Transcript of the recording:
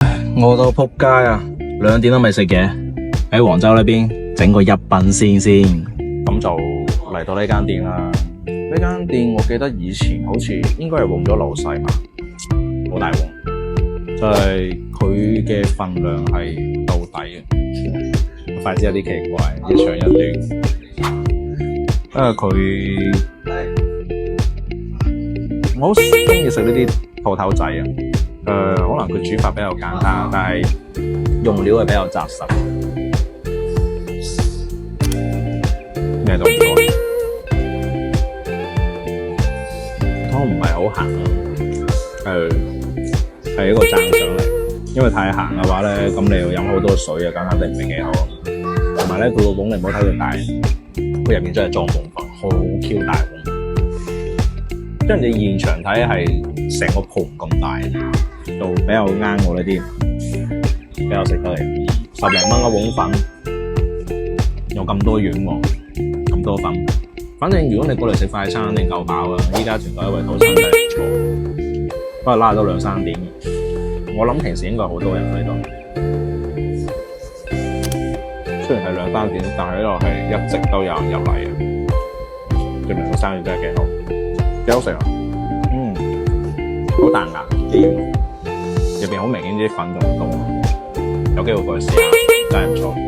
餓到仆街啊！2點都未食嘢，喺黃州呢邊整個一品先。咁就嚟到呢間店啦。呢間店我記得以前好似應該係換咗老細嘛，好大鑊。就係佢嘅份量係到底嘅，筷子有啲奇怪，一長一短。因為佢我好中意食呢啲鋪頭仔啊。可能佢煮法比較簡單，但係用料係比較紮實。咩都唔多，湯唔係好鹹咯，係一個讚賞嚟。因為太鹹嘅話咧，咁你要飲好多水啊，咁肯定唔係幾好。同埋咧，佢個碗你唔好睇佢大，佢入面真係裝滿飯，好 Q 大碗。即係你現場睇係成個盤咁大，就比較啱我呢啲比較食得嚟。10零蚊嘅碗粉，有咁多丸喎，咁多粉。反正如果你過嚟食快餐，肯定夠飽啊！依家全部一圍套餐真係唔錯，不過拉到2、3點。我諗平時應該好多人喺度，雖然係2、3點，但係呢度係一直都有人入嚟嘅，證明個生意真係幾好。幾好食啊！好彈牙，幾軟，入邊好明顯啲粉仲多，有機會過去試下，真係唔錯。